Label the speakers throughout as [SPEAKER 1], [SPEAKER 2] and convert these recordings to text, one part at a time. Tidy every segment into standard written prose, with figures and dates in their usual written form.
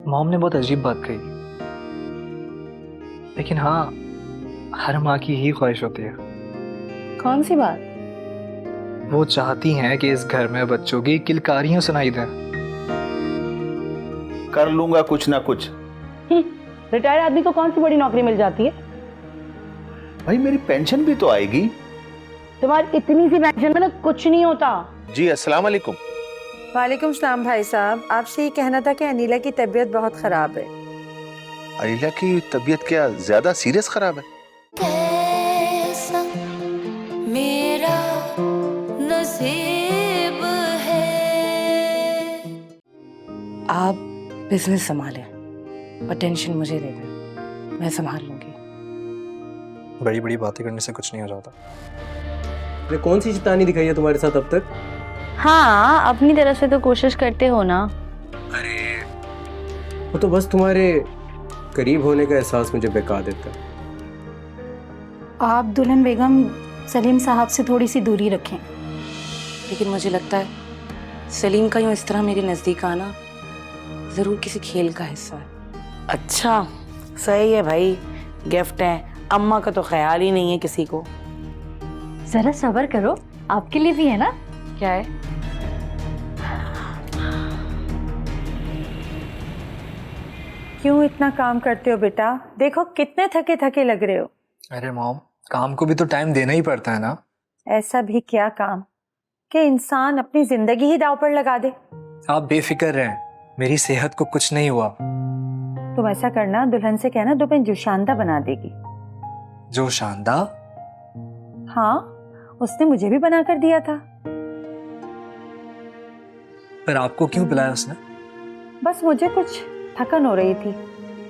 [SPEAKER 1] Mom ने बहुत अजीब बात कही, लेकिन हाँ, हर माँ की ही ख्वाहिश होती है।
[SPEAKER 2] कौन सी बात?
[SPEAKER 1] वो चाहती हैं कि इस घर में बच्चों की किलकारियां सुनाई दें।
[SPEAKER 3] कर लूंगा कुछ ना कुछ।
[SPEAKER 2] रिटायर्ड आदमी को कौन सी बड़ी नौकरी मिल जाती है?
[SPEAKER 3] भाई मेरी पेंशन भी तो आएगी।
[SPEAKER 2] तुम्हारी इतनी सी पेंशन में ना कुछ नहीं होता।
[SPEAKER 3] जी अस्सलाम वालेकुम।
[SPEAKER 4] वालेकुम सलाम भाई साहब, आपसे ये कहना था कि अनीला की तबीयत बहुत खराब है।
[SPEAKER 3] अनीला की तबीयत क्या ज्यादा सीरियस खराब है?
[SPEAKER 5] कैसा मेरा नसीब है।
[SPEAKER 4] आप बिजनेस संभालें और टेंशन मुझे दे दें, मैं संभाल लूंगी।
[SPEAKER 1] बड़ी बड़ी बातें करने से कुछ नहीं हो जाता।
[SPEAKER 6] अरे कौन सी शैतानी दिखाई है तुम्हारे साथ अब तक?
[SPEAKER 7] हाँ, अपनी तरफ से तो कोशिश करते हो ना।
[SPEAKER 6] अरे वो तो बस तुम्हारे करीब होने का एहसास मुझे बेकार देता है।
[SPEAKER 8] आप दुल्हन बेगम सलीम साहब से थोड़ी सी दूरी रखें।
[SPEAKER 4] लेकिन मुझे लगता है सलीम का यूं इस तरह मेरे नजदीक आना जरूर किसी खेल का हिस्सा है। अच्छा सही है भाई, गिफ्ट है, अम्मा का तो ख्याल ही नहीं है किसी को।
[SPEAKER 7] जरा सब्र करो, आपके लिए भी है ना।
[SPEAKER 4] क्या है? क्यों इतना काम करते हो बेटा? देखो कितने थके थके लग रहे हो।
[SPEAKER 1] अरे मॉम, काम को भी तो टाइम देना ही पड़ता है ना।
[SPEAKER 4] ऐसा भी क्या काम कि इंसान अपनी जिंदगी ही दांव पर लगा दे।
[SPEAKER 1] आप बेफिक्र रहें, मेरी सेहत को कुछ नहीं हुआ।
[SPEAKER 4] तुम ऐसा करना, दुल्हन से कहना तुम्हें जोशांदा बना देगी।
[SPEAKER 1] जो शानदा?
[SPEAKER 4] हाँ, उसने मुझे भी बना कर दिया था।
[SPEAKER 1] पर आपको क्यों पिलाया उसने?
[SPEAKER 4] बस मुझे कुछ थकन हो रही थी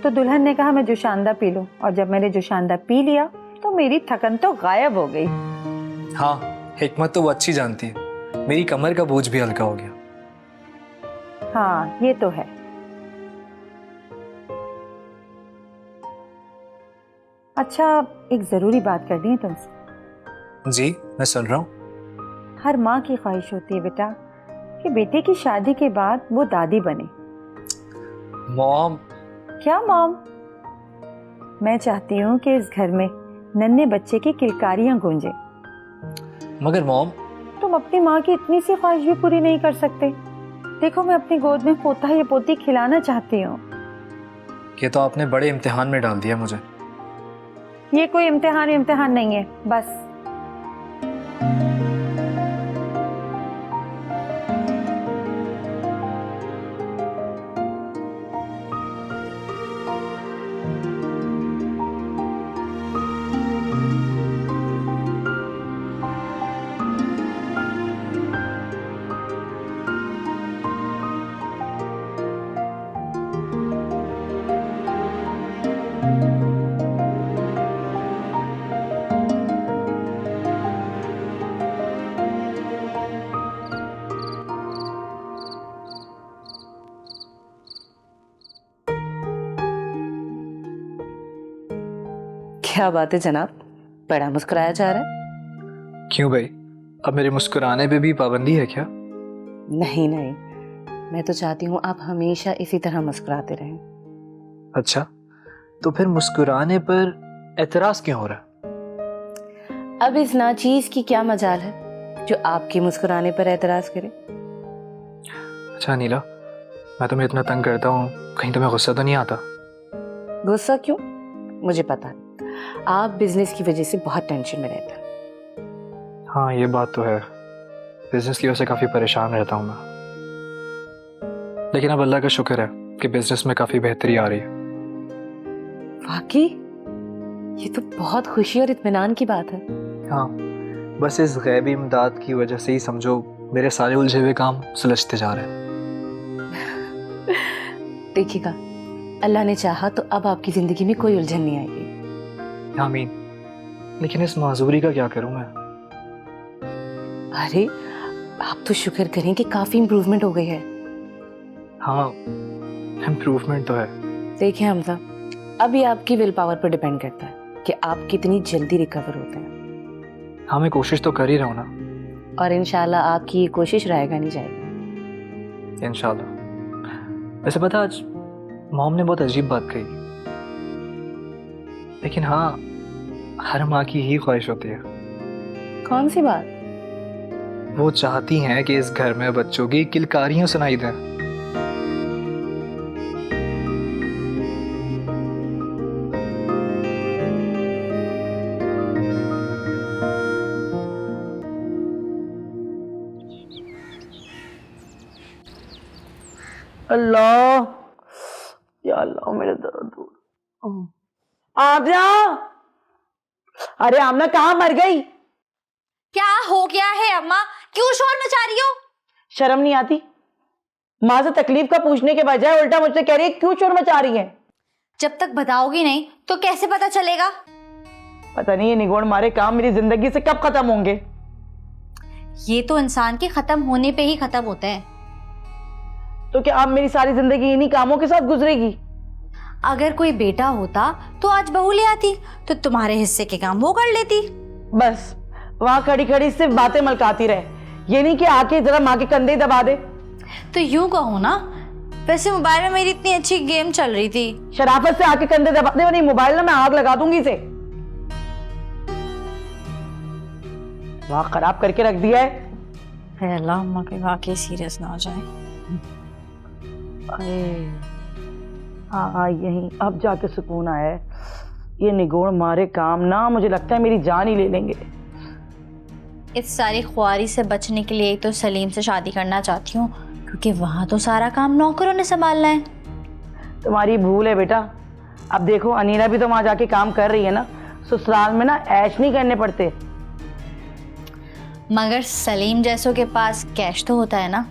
[SPEAKER 4] तो दुल्हन ने कहा मैं जोशांदा पी लूं, और जब मैंने जोशांदा पी लिया तो मेरी थकन तो गायब हो गई।
[SPEAKER 1] हाँ, हिकमत तो वो अच्छी जानती है, मेरी कमर का बोझ भी हल्का हो गया।
[SPEAKER 4] हाँ ये तो है। अच्छा, एक जरूरी बात करनी है तुमसे।
[SPEAKER 1] जी, मैं सुन रहा हूँ।
[SPEAKER 4] हर माँ की ख्वाहिश होती है बेटा कि बेटे की शादी के बाद वो दादी बने।
[SPEAKER 1] मॉम।
[SPEAKER 4] क्या मॉम? मैं चाहती हूँ कि इस घर में नन्हे बच्चे की किलकारियां गूंजे।
[SPEAKER 1] मगर मॉम,
[SPEAKER 4] तुम अपनी माँ की इतनी सी ख्वाहिश भी पूरी नहीं कर सकते? देखो, मैं अपनी गोद में पोता या पोती खिलाना चाहती हूँ।
[SPEAKER 1] ये तो आपने बड़े इम्तिहान में डाल दिया मुझे।
[SPEAKER 4] ये कोई इम्तिहान नहीं है, बस। क्या बात है जनाब, बड़ा मुस्कुराया जा रहा है।
[SPEAKER 1] क्यों भाई, अब मेरे मुस्कुराने पे भी पाबंदी है क्या?
[SPEAKER 4] नहीं नहीं, मैं तो चाहती हूँ आप हमेशा इसी तरह मुस्कुराते रहें।
[SPEAKER 1] अच्छा, तो फिर मुस्कुराने पर एतराज क्यों हो रहा?
[SPEAKER 4] अब इस नाचीज की क्या मजाल है जो आपके मुस्कुराने पर एतराज करे।
[SPEAKER 1] अच्छा नीला, मैं तुम्हें इतना तंग करता हूँ, कहीं तुम्हें गुस्सा तो नहीं आता?
[SPEAKER 4] गुस्सा क्यों? मुझे पता है आप बिजनेस की वजह से बहुत टेंशन में रहते हैं।
[SPEAKER 1] हाँ ये बात तो है, बिजनेस की वजह से काफ़ी परेशान रहता हूँ मैं। लेकिन अब अल्लाह का शुक्र है कि बिजनेस में काफ़ी बेहतरी आ रही है।
[SPEAKER 4] वाकई ये तो बहुत खुशी और इत्मीनान की बात है।
[SPEAKER 1] हाँ, बस इस गैबी इमदाद की वजह से ही समझो मेरे सारे उलझे हुए काम सुलझते जा रहे हैं।
[SPEAKER 4] देखिएगा, अल्लाह ने चाहा तो अब आपकी जिंदगी में कोई उलझन नहीं आएगी।
[SPEAKER 1] आमीन। लेकिन इस माजूरी का क्या करूं मैं?
[SPEAKER 4] अरे आप तो शुक्र करें कि काफी इम्प्रूवमेंट हो गई है।
[SPEAKER 1] हाँ, इम्प्रूवमेंट तो है।
[SPEAKER 4] देखिए हमजा, अभी आपकी विल पावर पर डिपेंड करता है कि आप कितनी जल्दी रिकवर होते हैं।
[SPEAKER 1] हाँ, मैं कोशिश तो कर ही रहा हूँ ना।
[SPEAKER 4] और इंशाल्लाह आपकी ये कोशिश रहेगा नहीं जाएगी।
[SPEAKER 1] इंशाल्लाह। वैसे पता, आज मॉम ने बहुत अजीब बात कही, लेकिन हाँ, हर माँ की ही ख्वाहिश होती है।
[SPEAKER 2] कौन सी बात?
[SPEAKER 1] वो चाहती हैं कि इस घर में बच्चों की किलकारियां सुनाई दें।
[SPEAKER 2] अल्लाह, या अल्लाह मेरे दर्द दूर। आमना, अरे आमना कहाँ मर गई?
[SPEAKER 9] क्या हो गया है अम्मा? क्यों शोर मचा रही हो?
[SPEAKER 2] शर्म नहीं आती? माँ से तकलीफ का पूछने के बजाय उल्टा मुझसे कह रही है क्यों शोर मचा रही है?
[SPEAKER 9] जब तक बताओगी नहीं तो कैसे पता चलेगा?
[SPEAKER 2] पता नहीं ये निगोड़ मारे काम मेरी जिंदगी से कब खत्म होंगे।
[SPEAKER 9] ये तो इंसान के खत्म होने पे ही खत्म होते हैं।
[SPEAKER 2] तो क्या अब मेरी सारी जिंदगी इन्हीं कामों के साथ गुजरेगी?
[SPEAKER 9] अगर कोई बेटा होता तो आज बहू ले आती, तो तुम्हारे हिस्से के काम वो कर लेती।
[SPEAKER 2] बस वहां खड़ी खड़ी सिर्फ बातें मलकाती रहे, ये नहीं कि आके जरा माँ के कंधे दबा दे।
[SPEAKER 9] तो यूं कहो ना, वैसे मोबाइल में मेरी इतनी अच्छी गेम चल रही थी।
[SPEAKER 2] शराफत से आके कंधे दबा दे, नहीं मोबाइल ना मैं आग लगा दूंगी इसे। वहां खराब करके रख दिया है।
[SPEAKER 9] अल्लाह अम्मा के वाकई सीरियस ना हो जाए।
[SPEAKER 2] हाँ यही अब जाके सुकून आया है। ये निगोड़ मारे काम ना मुझे लगता है मेरी जान ही ले लेंगे।
[SPEAKER 9] इस सारी ख्वारी से बचने के लिए तो सलीम से शादी करना चाहती हूँ, क्योंकि वहां तो सारा काम नौकरों ने संभालना है।
[SPEAKER 2] तुम्हारी भूल है बेटा। अब देखो अनीला भी तो वहां जाके काम कर रही है ना। ससुराल में ना ऐश नहीं करने पड़ते।
[SPEAKER 9] मगर सलीम जैसों के पास कैश तो होता है ना।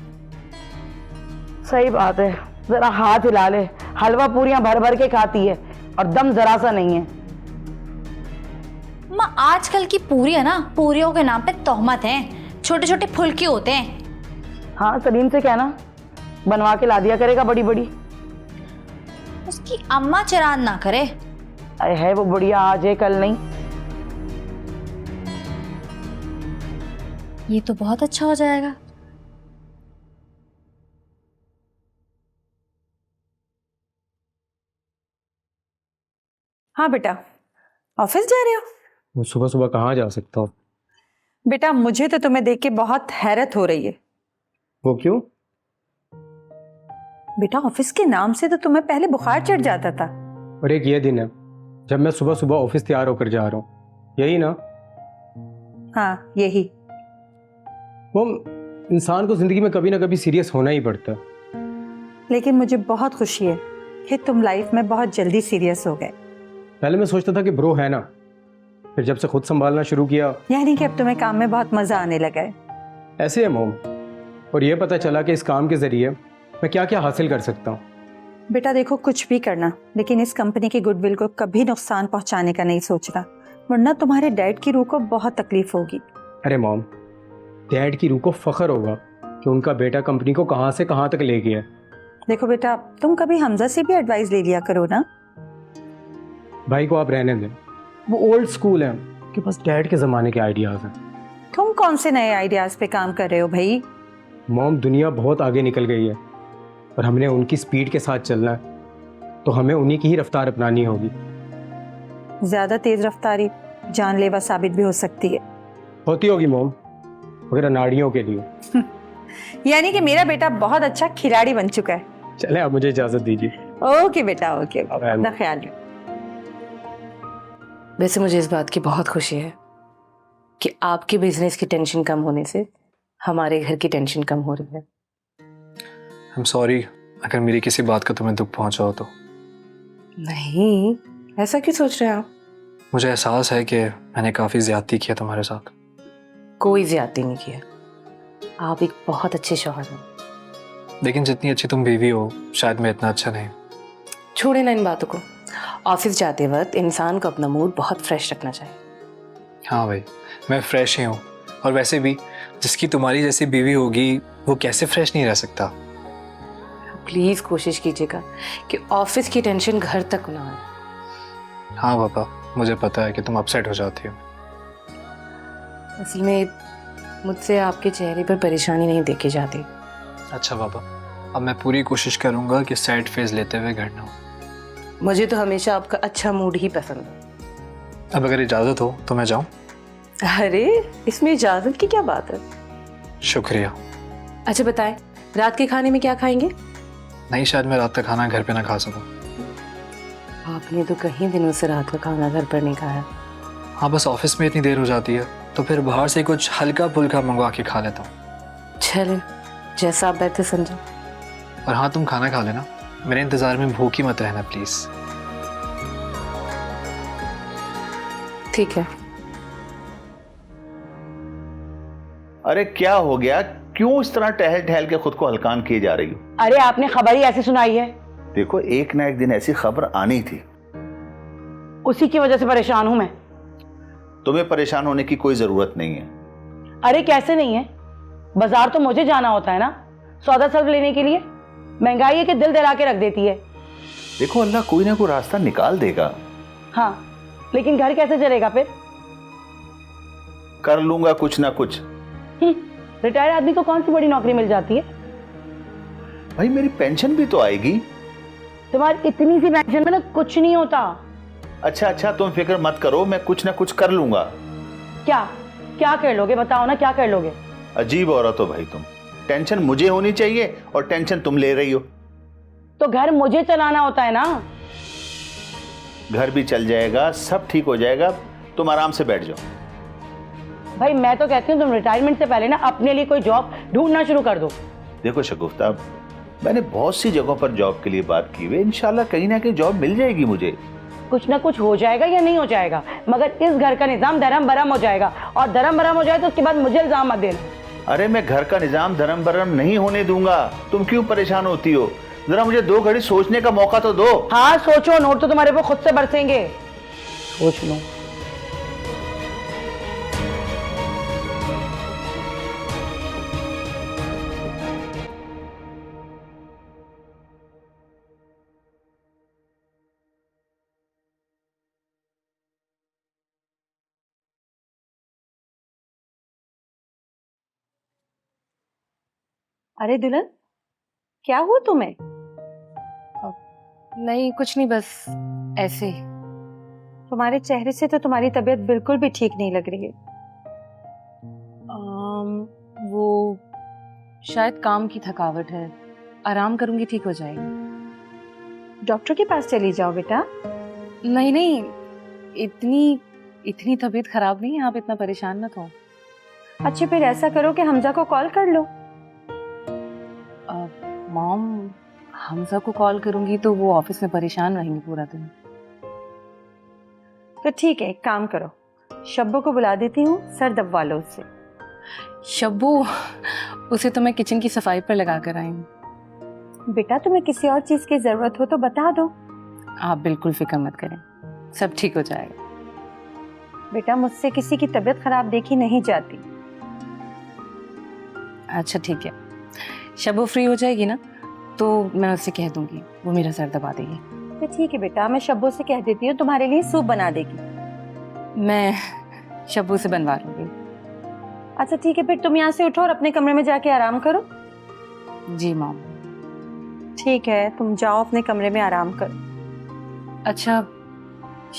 [SPEAKER 2] सही बात है, जरा हाथ हिला ले। हलवा पूरियां भर भर के खाती है और दम जरा सा नहीं है।
[SPEAKER 9] माँ आजकल की पूरी है ना, पूरियों के नाम पे तोहमत है, छोटे छोटे फुल्के होते हैं।
[SPEAKER 2] हाँ सलीम से कहना बनवा के ला दिया करेगा बड़ी बड़ी।
[SPEAKER 9] उसकी अम्मा चरान ना करे।
[SPEAKER 2] अरे है वो बढ़िया, आज है कल नहीं।
[SPEAKER 9] ये तो बहुत अच्छा हो जाएगा।
[SPEAKER 10] हाँ बेटा, ऑफिस जा रहे हो?
[SPEAKER 6] मैं सुबह सुबह कहाँ जा सकता हूँ?
[SPEAKER 10] बेटा मुझे तो तुम्हें देख के बहुत हैरत हो रही है।
[SPEAKER 6] वो क्यों?
[SPEAKER 10] बेटा ऑफिस के नाम से तो तुम्हें पहले बुखार चढ़ जाता था।
[SPEAKER 6] और एक ये दिन है जब मैं सुबह सुबह ऑफिस तैयार होकर जा रहा हूँ, यही ना?
[SPEAKER 10] हाँ यही।
[SPEAKER 6] वो इंसान को जिंदगी में कभी ना कभी सीरियस होना ही पड़ता है।
[SPEAKER 10] लेकिन मुझे बहुत खुशी है कि तुम लाइफ में बहुत जल्दी सीरियस हो गए।
[SPEAKER 6] पहले मैं सोचता था कि ब्रो है ना, फिर जब से खुद संभालना शुरू किया।
[SPEAKER 10] यानी कि अब तुम्हें काम में बहुत मजा आने लगा है।
[SPEAKER 6] ऐसे है मोम। और ये पता चला कि इस काम के जरिए मैं क्या क्या हासिल कर सकता हूँ।
[SPEAKER 10] बेटा देखो कुछ भी करना, लेकिन इस कंपनी की गुडविल को कभी नुकसान पहुंचाने का नहीं सोचना, वरना तुम्हारे डैड की रूह को बहुत तकलीफ होगी।
[SPEAKER 6] अरे मॉम, डैड की रूह को फख्र होगा कि उनका बेटा कंपनी को कहाँ से कहाँ तक ले गया।
[SPEAKER 10] देखो बेटा तुम कभी हमजा से भी एडवाइस ले लिया करो ना।
[SPEAKER 6] भाई को आप रहने दें, वो ओल्ड स्कूल है, उनके पास डैड के ज़माने के आइडियाज़ हैं।
[SPEAKER 10] तुम कौन से नए आइडियाज़ पे काम कर रहे हो भाई?
[SPEAKER 6] मॉम दुनिया बहुत आगे निकल गई है और हमने उनकी स्पीड के साथ चलना है, तो हमें उन्हीं की ही रफ्तार अपनानी होगी।
[SPEAKER 10] ज़्यादा तेज़ रफ्तारी जानलेवा साबित भी हो सकती है।
[SPEAKER 6] होती होगी मॉम, मगर अनाड़ियों के लिए।
[SPEAKER 10] यानी कि मेरा बेटा बहुत अच्छा खिलाड़ी बन चुका है।
[SPEAKER 6] चले आप मुझे इजाज़त दीजिए।
[SPEAKER 10] ओके बेटा ओके, अपना ख्याल रखो।
[SPEAKER 4] वैसे मुझे इस बात की बहुत खुशी है कि आपके बिजनेस की टेंशन कम होने से हमारे घर की टेंशन कम हो रही है।
[SPEAKER 1] I'm sorry अगर मेरी किसी बात का तुम्हें दुख पहुंचा हो तो।
[SPEAKER 4] नहीं, ऐसा क्यों सोच रहे हैं आप?
[SPEAKER 1] मुझे एहसास है कि मैंने काफ़ी ज़्यादती किया तुम्हारे साथ।
[SPEAKER 4] कोई ज्यादती नहीं किया, आप एक बहुत अच्छे शौहर हैं।
[SPEAKER 1] लेकिन जितनी अच्छी तुम बीवी हो, शायद मैं इतना अच्छा नहीं।
[SPEAKER 4] छोड़े ना इन बातों को। ऑफिस जाते वक्त इंसान को अपना मूड बहुत फ्रेश रखना चाहिए।
[SPEAKER 1] हाँ भाई, मैं फ्रेश ही हूँ। और वैसे भी जिसकी तुम्हारी जैसी बीवी होगी वो कैसे फ्रेश नहीं रह सकता।
[SPEAKER 4] प्लीज़ कोशिश कीजिएगा कि ऑफिस की टेंशन घर तक ना आए।
[SPEAKER 1] हाँ पापा, मुझे पता है कि तुम अपसेट हो जाती हो।
[SPEAKER 4] असल में मुझसे आपके चेहरे पर परेशानी नहीं देखी जाती।
[SPEAKER 1] अच्छा पापा, अब मैं पूरी कोशिश करूंगा कि सैड फेज लेते हुए घर ना हो।
[SPEAKER 4] मुझे तो हमेशा आपका अच्छा मूड ही पसंद है।
[SPEAKER 1] अब अगर इजाज़त हो तो मैं जाऊं?
[SPEAKER 4] अरे इसमें इजाजत की क्या बात है।
[SPEAKER 1] शुक्रिया।
[SPEAKER 4] अच्छा बताएं, रात के खाने में क्या खाएंगे?
[SPEAKER 1] नहीं, शायद मैं रात का खाना घर पे ना खा सकूं।
[SPEAKER 4] आपने तो कहीं दिनों से रात का खाना घर पर नहीं खाया।
[SPEAKER 1] हाँ, बस ऑफिस में इतनी देर हो जाती है तो फिर बाहर से कुछ हल्का फुल्का मंगवा के खा लेता हूँ।
[SPEAKER 4] चले, जैसा आप बेहतर समझो।
[SPEAKER 1] और हाँ, तुम खाना खा लेना, मेरे इंतज़ार में भूखी मत रहना प्लीज़।
[SPEAKER 4] ठीक है।
[SPEAKER 3] अरे क्या हो गया, क्यों इस तरह टहल टहल के खुद को हलकान किए जा रही हो?
[SPEAKER 2] अरे आपने खबर ही ऐसी सुनाई है,
[SPEAKER 3] देखो एक ना एक दिन ऐसी खबर आनी थी।
[SPEAKER 2] उसी की वजह से परेशान हूं मैं।
[SPEAKER 3] तुम्हें परेशान होने की कोई जरूरत नहीं है।
[SPEAKER 2] अरे कैसे नहीं है, बाजार तो मुझे जाना होता है ना सौदा सब लेने के लिए। महंगाई है कि दिल दहला के रख देती है।
[SPEAKER 3] देखो अल्लाह कोई ना कोई रास्ता निकाल देगा।
[SPEAKER 2] हाँ, लेकिन घर कैसे चलेगा फिर?
[SPEAKER 3] कर लूंगा कुछ ना कुछ।
[SPEAKER 2] रिटायर्ड आदमी को कौन सी बड़ी नौकरी मिल जाती है?
[SPEAKER 3] भाई मेरी पेंशन भी तो आएगी।
[SPEAKER 2] तुम्हारी इतनी सी पेंशन में ना कुछ नहीं होता।
[SPEAKER 3] अच्छा तुम फिक्र मत करो, मैं कुछ ना कुछ कर लूंगा।
[SPEAKER 2] क्या क्या कर लोगे, बताओ ना, क्या कर लोगे?
[SPEAKER 3] अजीब औरत हो भाई तुम। टेंशन मुझे होनी चाहिए और टेंशन तुम ले रही हो।
[SPEAKER 2] तो घर मुझे चलाना होता है ना।
[SPEAKER 3] घर भी चल जाएगा, सब ठीक हो जाएगा, तुम आराम से बैठ जाओ।
[SPEAKER 2] भाई मैं तो कहती हूँ तुम रिटायरमेंट से पहले ना अपने लिए कोई जॉब ढूंढना शुरू कर दो।
[SPEAKER 3] देखो शगुफ्ता, मैंने बहुत सी जगहों पर जॉब के लिए बात की हुई, इंशाल्लाह कहीं ना कहीं जॉब मिल जाएगी मुझे।
[SPEAKER 2] कुछ ना कुछ हो जाएगा या नहीं हो जाएगा, मगर इस घर का निजाम धर्म भरम हो जाएगा, और धर्म भरम हो जाए तो उसके बाद मुझे इल्जाम मत देना।
[SPEAKER 3] अरे मैं घर का निजाम धर्म भरम नहीं होने दूंगा। तुम क्यों परेशान होती हो? जरा मुझे 2 घड़ी सोचने का मौका तो दो।
[SPEAKER 2] हाँ सोचो, नोट तो तुम्हारे पे खुद से बरसेंगे। सोच लो।
[SPEAKER 10] अरे दुल्हन, क्या हुआ तुम्हें?
[SPEAKER 4] नहीं कुछ नहीं, बस ऐसे ही।
[SPEAKER 10] तुम्हारे चेहरे से तो तुम्हारी तबीयत बिल्कुल भी ठीक नहीं लग रही है।
[SPEAKER 4] वो शायद काम की थकावट है, आराम करूंगी ठीक हो जाएगी।
[SPEAKER 10] डॉक्टर के पास चली जाओ बेटा।
[SPEAKER 4] नहीं नहीं, इतनी तबीयत खराब नहीं है, आप इतना परेशान मत हो।
[SPEAKER 10] अच्छा फिर ऐसा करो कि हमजा को कॉल कर लो।
[SPEAKER 4] मॉम, हमजा को कॉल करूंगी तो वो ऑफिस में परेशान रहेंगे पूरा दिन।
[SPEAKER 10] तो ठीक है, एक काम करो, शब्बो को बुला देती हूँ, सर दबवा लो उससे।
[SPEAKER 4] शब्बू, उसे तो मैं किचन की सफाई पर लगा कर आई हूँ।
[SPEAKER 10] बेटा तुम्हें किसी और चीज की जरूरत हो तो बता दो।
[SPEAKER 4] आप बिल्कुल फिक्र मत करें, सब ठीक हो जाएगा।
[SPEAKER 10] बेटा मुझसे किसी की तबीयत खराब देखी नहीं जाती।
[SPEAKER 4] अच्छा ठीक है, शब्बू फ्री हो जाएगी ना तो मैं उससे कह दूंगी, वो मेरा सर दबा देगी।
[SPEAKER 10] तो ठीक है बेटा, मैं शब्बो से कह देती हूँ तुम्हारे लिए सूप बना देगी।
[SPEAKER 4] मैं शब्बू से बनवा लूंगी।
[SPEAKER 10] अच्छा ठीक है, फिर तुम यहाँ से उठो और अपने कमरे में जाके आराम करो।
[SPEAKER 4] जी मॉम।
[SPEAKER 10] ठीक है, तुम जाओ अपने कमरे में आराम करो।
[SPEAKER 4] अच्छा,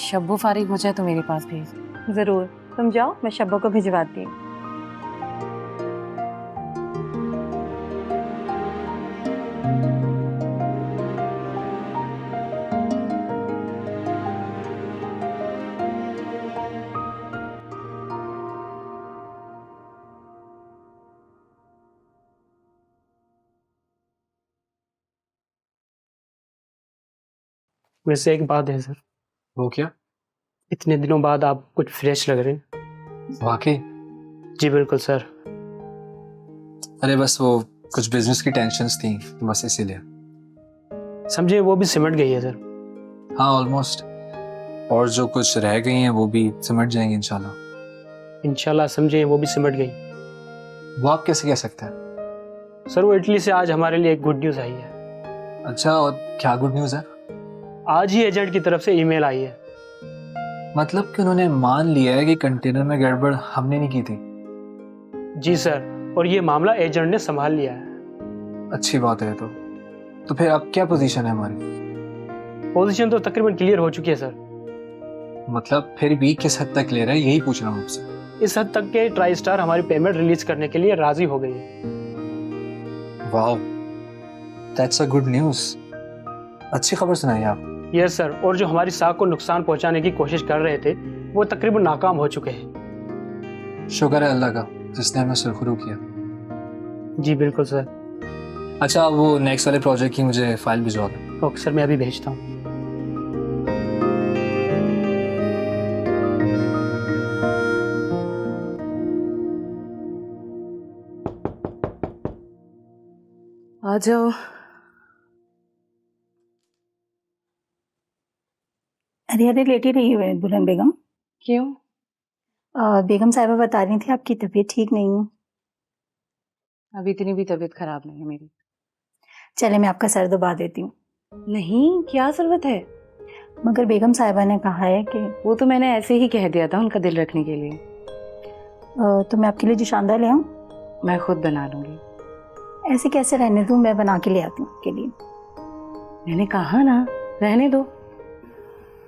[SPEAKER 4] शब्बू फारिग हो जाए तो मेरे पास भेज।
[SPEAKER 10] जरूर, तुम जाओ, मैं शब्बो को भिजवाती हूँ।
[SPEAKER 6] वैसे एक बात है सर।
[SPEAKER 1] वो क्या?
[SPEAKER 6] इतने दिनों बाद आप कुछ फ्रेश लग रहे हैं।
[SPEAKER 1] वाकई?
[SPEAKER 6] जी बिल्कुल सर।
[SPEAKER 1] अरे बस वो कुछ बिजनेस की टेंशन्स थी, बस इसीलिए।
[SPEAKER 6] समझे, वो भी सिमट गई है सर।
[SPEAKER 1] हाँ ऑलमोस्ट, और जो कुछ रह गई हैं वो भी सिमट जाएंगी इंशाल्लाह।
[SPEAKER 6] इंशाल्लाह समझे, वो भी सिमट गई।
[SPEAKER 1] वो आप कैसे कह सकते हैं?
[SPEAKER 6] सर वो इटली से आज हमारे लिए एक गुड न्यूज़ आई है।
[SPEAKER 1] अच्छा, और क्या गुड न्यूज़ है?
[SPEAKER 6] आज ही एजेंट की तरफ से ईमेल आई है।
[SPEAKER 1] मतलब कि उन्होंने मान लिया है कि कंटेनर में गड़बड़ हमने नहीं की थी?
[SPEAKER 6] जी सर, और ये मामला एजेंट ने संभाल लिया है।
[SPEAKER 1] अच्छी बात है। तो फिर अब क्या पोजीशन है हमारी?
[SPEAKER 6] पोजीशन तो तकरीबन क्लियर हो चुकी है सर।
[SPEAKER 1] मतलब फिर भी किस हद तक क्लियर है, यही पूछ रहा हूँ आपसे।
[SPEAKER 6] इस हद तक के ट्राई स्टार हमारी पेमेंट रिलीज करने के लिए राजी हो गई है।
[SPEAKER 1] वाह, दैट्स अ गुड न्यूज़। अच्छी खबर सुनाई आप।
[SPEAKER 6] यस सर, और जो हमारी साख को नुकसान पहुंचाने की कोशिश कर रहे थे वो तकरीबन नाकाम हो चुके हैं।
[SPEAKER 1] शुक्र है अल्लाह का जिसने हमें सुरखरू किया।
[SPEAKER 6] जी बिल्कुल सर।
[SPEAKER 1] अच्छा, वो नेक्स्ट वाले प्रोजेक्ट की मुझे फाइल भिजवा दो।
[SPEAKER 6] ओके सर, मैं अभी भेजता हूँ।
[SPEAKER 4] आ जाओ।
[SPEAKER 10] अरे अरे, लेटी रही हुई है दुल्हन बेगम।
[SPEAKER 4] क्यों?
[SPEAKER 10] बेगम साहिबा बता रही थी आपकी तबीयत ठीक नहीं है।
[SPEAKER 4] अभी इतनी भी तबीयत खराब नहीं है मेरी।
[SPEAKER 10] चले मैं आपका सर दबा देती हूँ।
[SPEAKER 4] नहीं, क्या जरूरत है?
[SPEAKER 10] मगर बेगम साहिबा ने कहा है कि
[SPEAKER 4] वो तो मैंने ऐसे ही कह दिया था उनका दिल रखने के लिए।
[SPEAKER 10] तो मैं आपके लिए जो शानदार ले आऊँ?
[SPEAKER 4] मैं खुद बना लूंगी।
[SPEAKER 10] ऐसे कैसे रहने दूँ, मैं बना के ले आती हूँ आपके लिए।
[SPEAKER 4] मैंने कहा ना, रहने दो।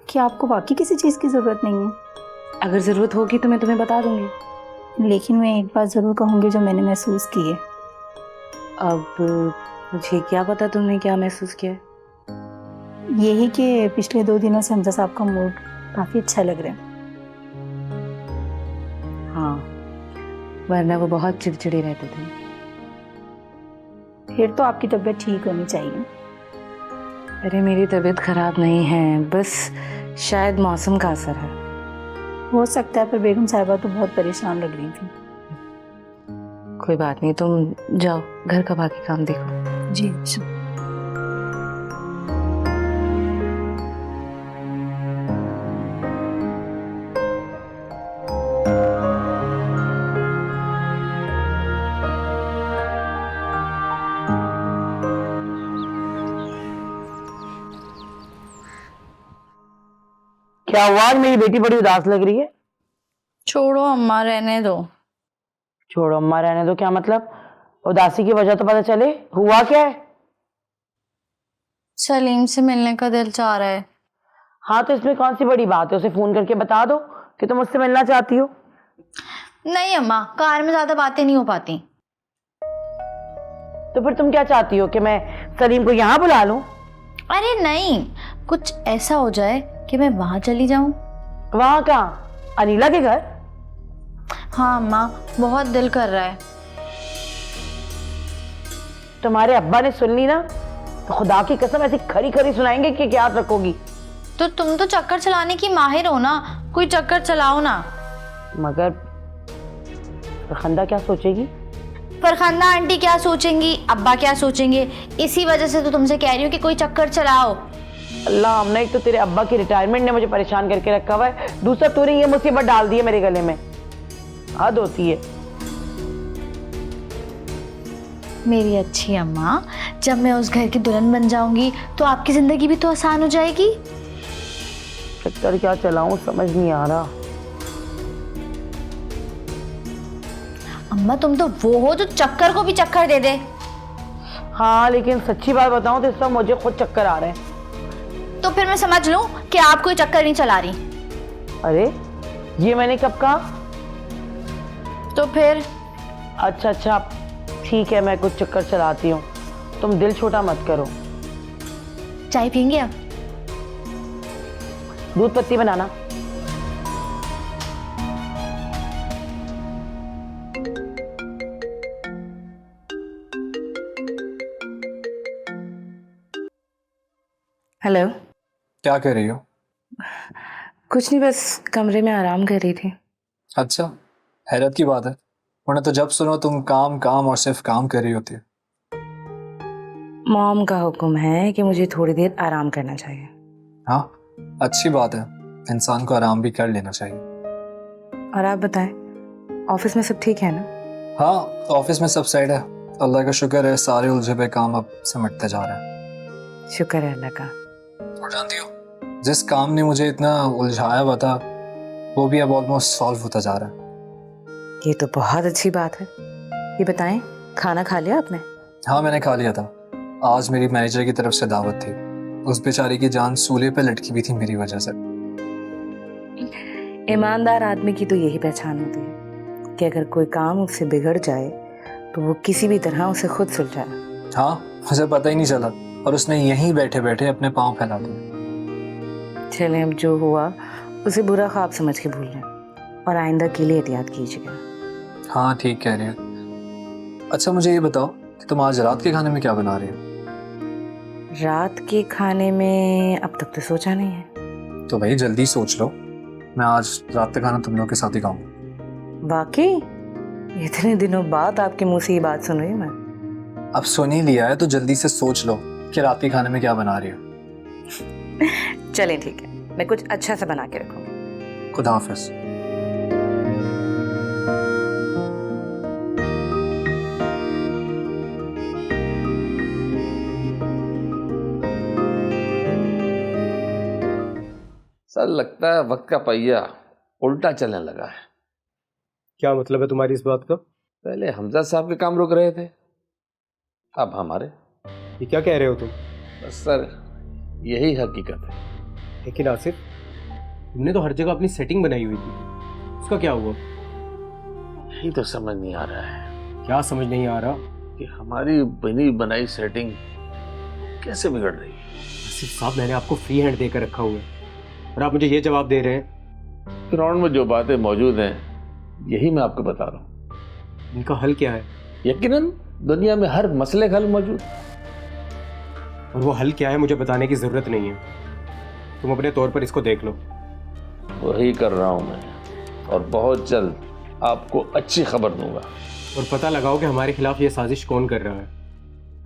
[SPEAKER 10] क्या आपको वाकई किसी चीज़ की ज़रूरत नहीं है?
[SPEAKER 4] अगर जरूरत होगी तो मैं तुम्हें बता दूंगी।
[SPEAKER 10] लेकिन मैं एक बात ज़रूर कहूँगी जो मैंने महसूस की है।
[SPEAKER 4] अब मुझे क्या पता तुमने क्या महसूस किया है?
[SPEAKER 10] यही कि पिछले 2 दिनों से हमजा साहब का मूड काफ़ी अच्छा लग रहा है।
[SPEAKER 4] हाँ, वरना वो बहुत चिड़चिड़े रहते थे।
[SPEAKER 10] फिर तो आपकी तबीयत ठीक होनी चाहिए।
[SPEAKER 4] अरे मेरी तबीयत खराब नहीं है, बस शायद मौसम का असर है।
[SPEAKER 10] हो सकता है, पर बेगम साहिबा तो बहुत परेशान लग रही थी।
[SPEAKER 4] कोई बात नहीं, तुम जाओ घर का बाकी काम देखो।
[SPEAKER 10] जी।
[SPEAKER 2] क्या हुआ? आज मेरी बेटी बड़ी उदास लग रही है।
[SPEAKER 9] छोड़ो अम्मा, रहने दो।
[SPEAKER 2] छोड़ो अम्मा, रहने दो क्या मतलब? उदासी की वजह तो पता चले। हुआ क्या है?
[SPEAKER 9] सलीम से मिलने का दिल चाह रहा है।
[SPEAKER 2] हाँ, तो इसमें कौन सी बड़ी बात है? उसे फोन करके बता दो कि तुम मुझसे मिलना चाहती हो।
[SPEAKER 9] नहीं अम्मा, कार में ज्यादा बातें नहीं हो पाती।
[SPEAKER 2] तो फिर तुम क्या चाहती हो कि मैं सलीम को यहाँ बुला लूं?
[SPEAKER 9] अरे नहीं, कुछ ऐसा हो जाए कि मैं वहां चली जाऊं।
[SPEAKER 2] वहां कहाँ? अनिला के घर?
[SPEAKER 9] हाँ अम्मा, बहुत दिल कर रहा है।
[SPEAKER 2] तुम्हारे अब्बा ने सुन ली ना तो खुदा की कसम ऐसी खरी खरी सुनाएंगे कि क्या रखोगी।
[SPEAKER 9] तो तुम तो चक्कर चलाने की माहिर हो ना, कोई चक्कर चलाओ ना।
[SPEAKER 2] मगर फरखंदा क्या सोचेगी?
[SPEAKER 9] फरखंदा आंटी क्या सोचेंगी, अब्बा क्या सोचेंगे, इसी वजह से तो तुमसे कह रही हूँ कि कोई चक्कर चलाओ।
[SPEAKER 2] अल्लाह, हमने एक तो तेरे अब्बा की रिटायरमेंट ने मुझे परेशान करके रखा हुआ है, दूसरा तूने ये मुसीबत डाल दी है मेरे गले में। हद होती है।
[SPEAKER 9] मेरी अच्छी अम्मा, जब मैं उस घर की दुल्हन बन जाऊंगी तो आपकी जिंदगी भी तो आसान हो जाएगी।
[SPEAKER 2] चक्कर क्या चलाऊं समझ नहीं आ रहा।
[SPEAKER 9] अम्मा तुम तो वो हो जो चक्कर को भी चक्कर दे दे।
[SPEAKER 2] हाँ, लेकिन सच्ची बात बताऊं तो इस वक्त मुझे खुद चक्कर आ रहे हैं।
[SPEAKER 9] तो फिर मैं समझ लूं कि आप कोई चक्कर नहीं चला रही।
[SPEAKER 2] अरे ये मैंने कब कहा?
[SPEAKER 9] तो फिर
[SPEAKER 2] अच्छा, ठीक है, मैं कुछ चक्कर चलाती हूँ, तुम दिल छोटा मत करो।
[SPEAKER 9] चाय पियेंगे आप?
[SPEAKER 2] दूध पत्ती बनाना।
[SPEAKER 4] हेलो।
[SPEAKER 1] क्या कर रही हो?
[SPEAKER 4] कुछ नहीं, बस कमरे में आराम कर रही थी।
[SPEAKER 1] अच्छा, हैरत की बात है, वरना तो जब सुनो तुम काम काम और सिर्फ काम कर रही होती है।
[SPEAKER 4] मॉम का हुक्म है कि मुझे थोड़ी देर आराम करना चाहिए।
[SPEAKER 1] हाँ, अच्छी बात है, इंसान को आराम भी कर लेना चाहिए।
[SPEAKER 4] और आप बताएं, ऑफिस में सब ठीक है ना?
[SPEAKER 1] हाँ, ऑफिस में सब सेट है, अल्लाह का शुक्र है, सारे उलझे हुए काम अब सिमटते जा रहे हैं।
[SPEAKER 4] शुक्र है अल्लाह का।
[SPEAKER 1] और जानती हो, जिस काम ने मुझे इतना उलझाया हुआ था वो भी अब ऑलमोस्ट सॉल्व होता जा रहा है।
[SPEAKER 4] ये तो बहुत अच्छी बात है। ये बताएं, खाना खा लिया आपने?
[SPEAKER 1] हाँ मैंने खा लिया था। आज मेरी मैनेजर की तरफ से दावत थी। उस बेचारे की जान सूले पे लटकी भी थी मेरी वजह से।
[SPEAKER 4] ईमानदार आदमी की तो यही पहचान होती है कि अगर कोई काम उससे बिगड़ जाए तो वो किसी भी तरह उसे खुद सुलझाए।
[SPEAKER 1] हाँ मुझे पता ही नहीं चला और उसने यहीं बैठे बैठे अपने पाँव फैला दिए।
[SPEAKER 4] चले, अब जो हुआ उसे बुरा ख्वाब समझ के भूल लें और आइंदा के लिए एहतियात कीजिएगा।
[SPEAKER 1] हाँ ठीक कह रही है। अच्छा मुझे ये बताओ कि तुम आज रात के खाने में क्या बना रही हो?
[SPEAKER 4] रात के खाने में अब तक तो सोचा नहीं है।
[SPEAKER 1] तो भाई जल्दी सोच लो, मैं आज रात का खाना तुम लोग के साथ ही खाऊंगा।
[SPEAKER 4] वाकई इतने दिनों बाद आपके मुंह से ये बात सुन रही हूँ मैं।
[SPEAKER 1] अब सुन ही लिया है तो जल्दी से सोच लो कि रात के खाने में क्या बना रही हो।
[SPEAKER 4] चलें ठीक है, मैं कुछ अच्छा सा बना के रखूंगी।
[SPEAKER 1] खुदा हाफिज।
[SPEAKER 11] सर लगता है वक्त का पहिया उल्टा चलने लगा है।
[SPEAKER 6] क्या मतलब है तुम्हारी इस बात का?
[SPEAKER 11] पहले हमजा साहब के काम रुक रहे थे, अब हमारे।
[SPEAKER 6] ये क्या कह रहे हो तुम?
[SPEAKER 11] बस सर यही हकीकत है।
[SPEAKER 6] लेकिन आसिफ, तुमने तो हर जगह अपनी सेटिंग बनाई हुई थी, उसका क्या हुआ?
[SPEAKER 11] यही तो समझ नहीं आ रहा है।
[SPEAKER 6] क्या समझ नहीं आ रहा?
[SPEAKER 11] कि हमारी बनी बनाई सेटिंग कैसे बिगड़ रही है।
[SPEAKER 6] आसिफ साहब, मैंने आपको फ्री हैंड देकर रखा हुआ है और आप मुझे ये जवाब दे रहे हैं?
[SPEAKER 11] ग्राउंड में जो बातें मौजूद हैं यही मैं आपको बता रहा हूँ।
[SPEAKER 6] इनका हल क्या है?
[SPEAKER 11] यकीनन दुनिया में हर मसले का हल मौजूद।
[SPEAKER 6] और वो हल क्या है मुझे बताने की जरूरत नहीं है, तुम अपने तौर पर इसको देख लो।
[SPEAKER 11] वही कर रहा हूँ मैं और बहुत जल्द आपको अच्छी खबर दूंगा।
[SPEAKER 6] और पता लगाओ कि हमारे खिलाफ ये साजिश कौन कर रहा है,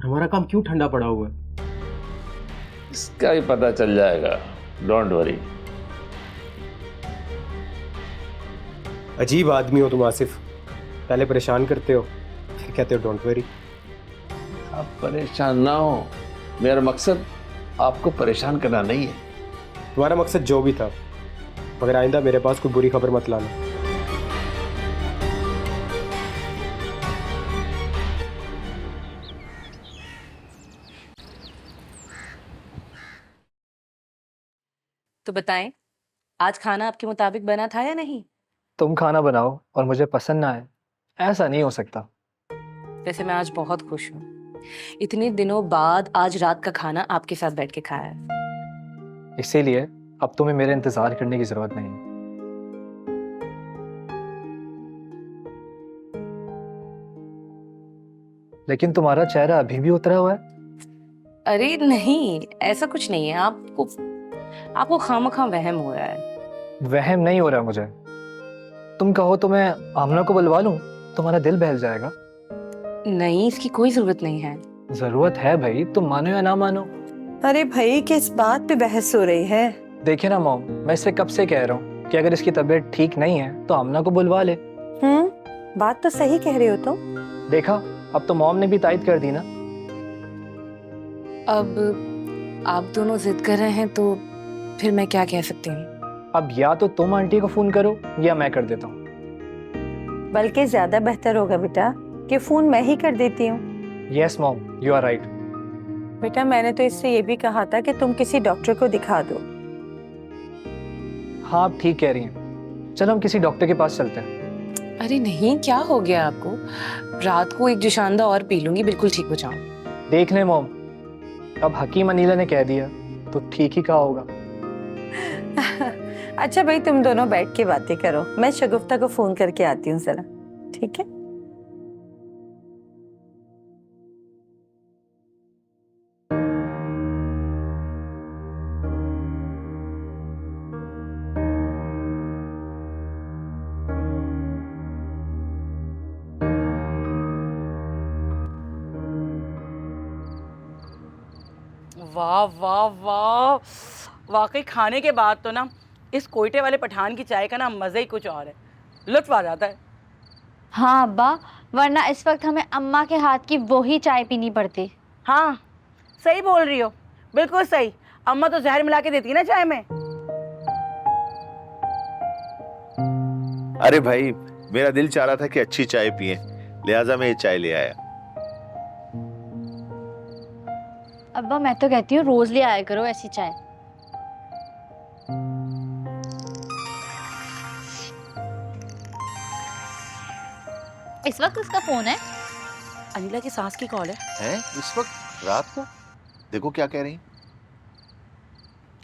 [SPEAKER 6] हमारा काम क्यों ठंडा पड़ा हुआ है।
[SPEAKER 11] इसका ही पता चल जाएगा, डोंट वरी।
[SPEAKER 6] अजीब आदमी हो तुम आसिफ, पहले परेशान करते हो फिर कहते हो डोंट वरी।
[SPEAKER 11] आप परेशान ना हो, मेरा मकसद आपको परेशान करना नहीं है।
[SPEAKER 6] तुम्हारा मकसद जो भी था, मगर आइंदा मेरे पास कोई बुरी खबर मत लाना।
[SPEAKER 4] तो बताएं, आज खाना आपके मुताबिक बना था या नहीं?
[SPEAKER 1] तुम खाना बनाओ और मुझे पसंद ना आए, ऐसा नहीं हो सकता।
[SPEAKER 4] वैसे मैं आज बहुत खुश हूँ, इतने दिनों बाद आज रात का खाना आपके साथ बैठ के खाया है।
[SPEAKER 1] इसीलिए अब तुम्हें मेरे इंतजार करने की जरूरत नहीं। लेकिन तुम्हारा चेहरा अभी भी उतरा हुआ है।
[SPEAKER 4] अरे नहीं, ऐसा कुछ नहीं है। आपको खामखा वहम हो रहा है।
[SPEAKER 1] वहम नहीं हो रहा मुझे। तुम कहो तो मैं आमना को बुलवा लूं, तुम्हारा दिल बहल जाएगा।
[SPEAKER 4] नहीं, इसकी कोई जरूरत नहीं है।
[SPEAKER 1] जरूरत है भाई, तुम मानो या ना मानो।
[SPEAKER 10] अरे भाई, किस बात पे बहस हो रही है?
[SPEAKER 1] देखिए ना मॉम, मैं इससे कब से कह रहा हूँ कि अगर इसकी तबीयत ठीक नहीं है तो आमना को बुलवा ले।
[SPEAKER 10] बात तो सही कह रहे हो तुम।
[SPEAKER 1] देखा, अब तो मॉम ने भी तायद कर दी ना।
[SPEAKER 4] अब आप दोनों जिद कर रहे हैं तो फिर मैं क्या कह सकती हूँ?
[SPEAKER 1] अब या तो तुम आंटी को फोन करो या मैं कर देता हूँ।
[SPEAKER 10] बल्कि ज्यादा बेहतर होगा बेटा कि फोन मैं ही कर देती हूँ।
[SPEAKER 1] Yes mom, you are right.
[SPEAKER 10] बेटा, मैंने तो इससे ये भी कहा था कि तुम किसी डॉक्टर को दिखा दो।
[SPEAKER 1] हाँ आप ठीक कह रही हैं, चलो हम किसी डॉक्टर के पास चलते हैं।
[SPEAKER 4] अरे नहीं, क्या हो गया आपको? रात को एक जोशानदा और पी लूंगी, बिल्कुल ठीक हो जाऊं।
[SPEAKER 1] देख ले मॉम, अब हकीम अनीला ने कह दिया तो ठीक ही कहा होगा।
[SPEAKER 10] अच्छा भाई, तुम दोनों बैठ के बातें करो, मैं शगुफ्ता को फोन करके आती हूँ जरा, ठीक है?
[SPEAKER 2] वाह वाह वाह, वाकई खाने के बाद तो ना इस कोयटे वाले पठान की चाय का ना मज़ा ही कुछ और है, लुत्फ आ जाता है।
[SPEAKER 9] हाँ अब्बा, वरना इस वक्त हमें अम्मा के हाथ की वो ही चाय पीनी पड़ती।
[SPEAKER 2] हाँ सही बोल रही हो, बिल्कुल सही। अम्मा तो जहर मिला के देती है ना चाय में।
[SPEAKER 3] अरे भाई, मेरा दिल चाह रहा था कि अच्छी चाय पिए, लिहाजा मैं ये चाय ले आया।
[SPEAKER 9] अब्बा मैं तो कहती हूँ रोज ले आया करो ऐसी चाय। इस वक्त उसका फोन है।
[SPEAKER 2] अनिला की सास की कॉल है।
[SPEAKER 3] हैं इस वक्त रात को? देखो क्या कह रही।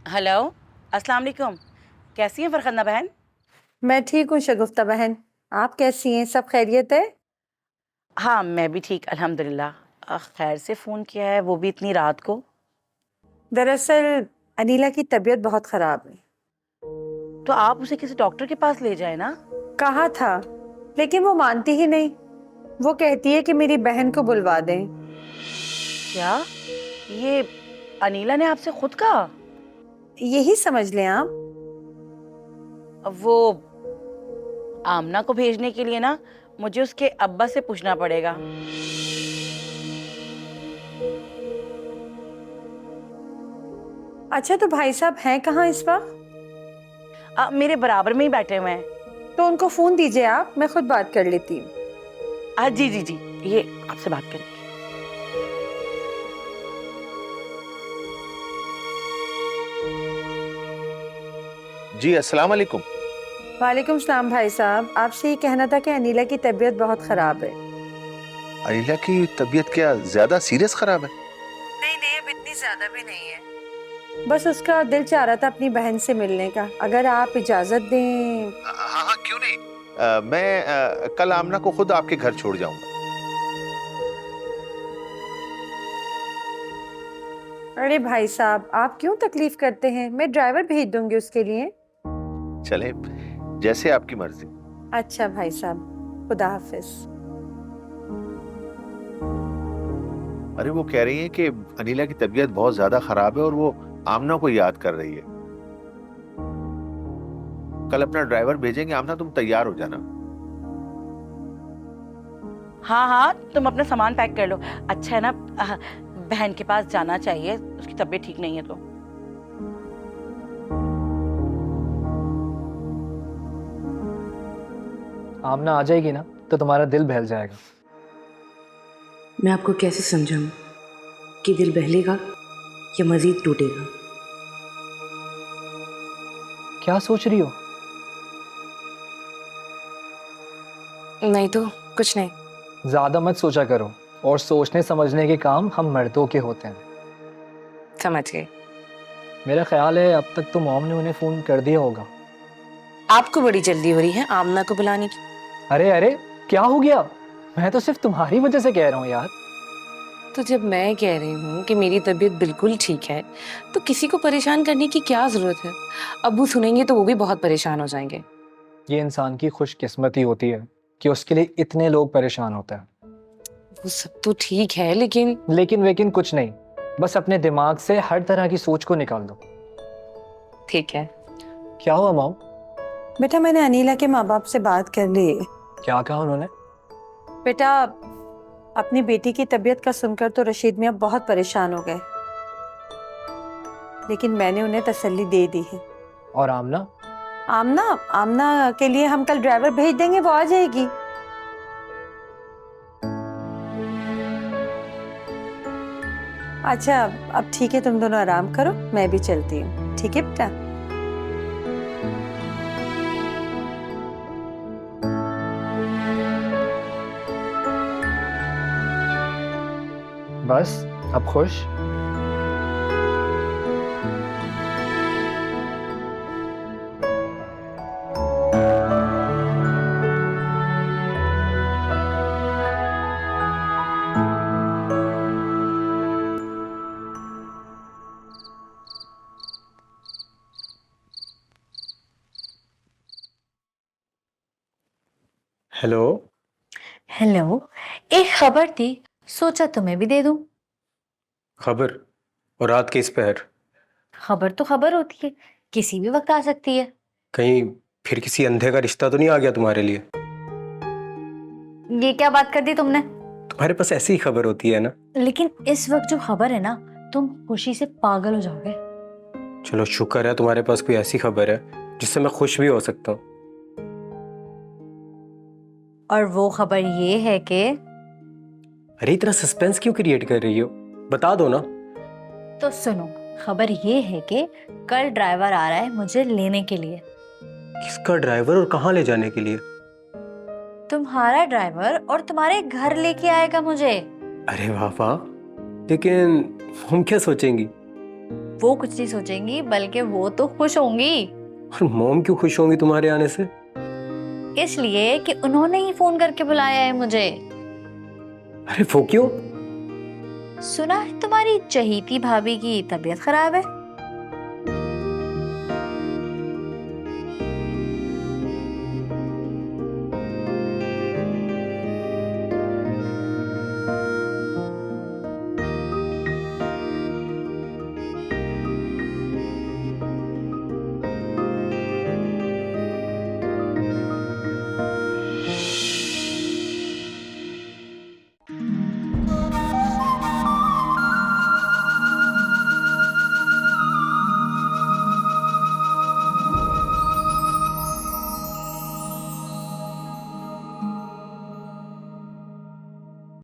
[SPEAKER 2] हेलो, अस्सलाम वालेकुम। कैसी हैं फरखंदा बहन?
[SPEAKER 10] मैं ठीक हूँ शगुफ्ता बहन, आप कैसी हैं? सब खैरियत है?
[SPEAKER 2] हाँ मैं भी ठीक अल्हम्दुलिल्लाह। खैर से फ़ोन किया है, वो भी इतनी रात को?
[SPEAKER 10] दरअसल अनीला की तबीयत बहुत ख़राब है।
[SPEAKER 2] तो आप उसे किसी डॉक्टर के पास ले जाए ना।
[SPEAKER 10] कहा था लेकिन वो मानती ही नहीं। वो कहती है कि मेरी बहन को बुलवा दें।
[SPEAKER 2] क्या ये अनीला ने आपसे खुद कहा?
[SPEAKER 10] यही समझ लें आप।
[SPEAKER 2] अब वो आमना को भेजने के लिए ना मुझे उसके अब्बा से पूछना पड़ेगा।
[SPEAKER 10] अच्छा तो भाई साहब हैं कहाँ इस वक्त?
[SPEAKER 2] मेरे बराबर में ही बैठे हुए हैं।
[SPEAKER 10] तो उनको फोन दीजिए आप, मैं खुद बात कर लेती हूँ।
[SPEAKER 2] जी जी जी, ये आपसे बात करेंगे।
[SPEAKER 3] जी अस्सलाम वालेकुम।
[SPEAKER 10] वालेकुम सलाम भाई साहब, आपसे ये कहना था कि अनीला की तबीयत बहुत खराब है।
[SPEAKER 3] अनिला की तबीयत क्या ज्यादा सीरियस खराब है?
[SPEAKER 10] नहीं नहीं, अब इतनी ज्यादा भी नहीं है। बस उसका दिल चाह रहा था अपनी बहन से मिलने का, अगर आप इजाजत दें।
[SPEAKER 3] हाँ हाँ क्यों नहीं। मैं कल आमना को खुद आपके घर छोड़ जाऊंगा।
[SPEAKER 10] अरे भाई साहब आप क्यों तकलीफ करते हैं, मैं ड्राइवर भेज दूंगी उसके लिए।
[SPEAKER 3] चले जैसे आपकी मर्जी।
[SPEAKER 10] अच्छा भाई साहब, खुदा हाफिज।
[SPEAKER 3] अरे वो कह रही है कि अनिला की तबीयत बहुत ज्यादा खराब है और वो आमना को याद कर रही है। कल अपना ड्राइवर भेजेंगे। आमना तुम तैयार हो जाना।
[SPEAKER 2] हाँ हाँ, तुम अपना सामान पैक कर लो। अच्छा है ना, बहन के पास जाना चाहिए, उसकी तबीयत ठीक नहीं है तो।
[SPEAKER 1] आमना आ जाएगी ना तो तुम्हारा दिल बहल जाएगा।
[SPEAKER 4] मैं आपको कैसे समझाऊं कि दिल बहलेगा या मजीद टूटेगा?
[SPEAKER 1] क्या सोच रही हो?
[SPEAKER 4] नहीं तो कुछ नहीं।
[SPEAKER 1] ज्यादा मत सोचा करो, और सोचने समझने के काम हम मर्दों के होते हैं।
[SPEAKER 4] समझ गए।
[SPEAKER 1] मेरा ख्याल है अब तक तो मॉम ने उन्हें फोन कर दिया होगा।
[SPEAKER 4] आपको बड़ी जल्दी हो रही है आमना को बुलाने की।
[SPEAKER 1] अरे अरे क्या हो गया? मैं तो सिर्फ तुम्हारी वजह से कह रहा हूँ यार।
[SPEAKER 4] तो जब मैं कह रही हूँ कि मेरी तबीयत बिल्कुल ठीक है तो किसी को परेशान करने की क्या जरूरत है? अब्बू सुनेंगे तो वो भी बहुत परेशान हो जाएंगे।
[SPEAKER 1] ये इंसान की खुशकिस्मती होती है कि उसके लिए इतने लोग परेशान होते हैं।
[SPEAKER 4] वो सब तो ठीक है लेकिन
[SPEAKER 1] लेकिन कुछ नहीं, बस अपने दिमाग से हर तरह की सोच को निकाल दो।
[SPEAKER 4] ठीक है।
[SPEAKER 1] क्या हुआ मॉम?
[SPEAKER 10] बेटा मैंने अनीला के माँ बाप से बात कर ली।
[SPEAKER 1] क्या कहा उन्होंने?
[SPEAKER 10] बेटा अपनी बेटी की तबीयत का सुनकर तो रशीद मियाँ बहुत परेशान हो गए, लेकिन मैंने उन्हें तसल्ली दे दी है।
[SPEAKER 1] और आमना?
[SPEAKER 10] आमना आमना के लिए हम कल ड्राइवर भेज देंगे, वो आ जाएगी। अच्छा अब ठीक है, तुम दोनों आराम करो, मैं भी चलती हूँ। ठीक है बेटा।
[SPEAKER 1] बस अब खुश?
[SPEAKER 6] हेलो।
[SPEAKER 9] हेलो, एक खबर थी, सोचा तुम्हें भी दे दूं।
[SPEAKER 6] खबर? और रात के इस पहर?
[SPEAKER 9] खबर तो खबर होती है, किसी भी वक्त आ सकती है।
[SPEAKER 6] कहीं फिर किसी अंधे का रिश्ता तो नहीं आ गया तुम्हारे लिए?
[SPEAKER 9] ये क्या बात कर दी तुमने?
[SPEAKER 6] तुम्हारे पास ऐसी ही खबर होती है ना।
[SPEAKER 9] लेकिन इस वक्त जो खबर है ना, तुम खुशी से पागल हो जाओगे।
[SPEAKER 6] चलो शुक्र है तुम्हारे पास कोई ऐसी खबर है जिससे मैं खुश भी हो सकता हूँ।
[SPEAKER 9] और वो खबर ये है कि
[SPEAKER 6] अरे इतना सस्पेंस क्यों क्रिएट कर रही हो? बता दो ना।
[SPEAKER 9] तो सुनो, खबर ये है कि कल ड्राइवर आ रहा है मुझे लेने के लिए।
[SPEAKER 6] किसका ड्राइवर और कहाँ ले जाने के लिए?
[SPEAKER 9] तुम्हारा ड्राइवर, और तुम्हारे घर लेके आएगा मुझे।
[SPEAKER 6] अरे वाह वाह, लेकिन हम क्या सोचेंगी?
[SPEAKER 9] वो कुछ नहीं सोचेंगी, बल्कि वो तो खुश होंगी।
[SPEAKER 6] और मॉम क्यों खुश होंगी तुम्हारे आने से?
[SPEAKER 9] इसलिए कि उन्होंने ही फोन करके बुलाया है मुझे।
[SPEAKER 6] अरे वो क्यों?
[SPEAKER 9] सुना है तुम्हारी चहीती भाभी की तबीयत खराब है।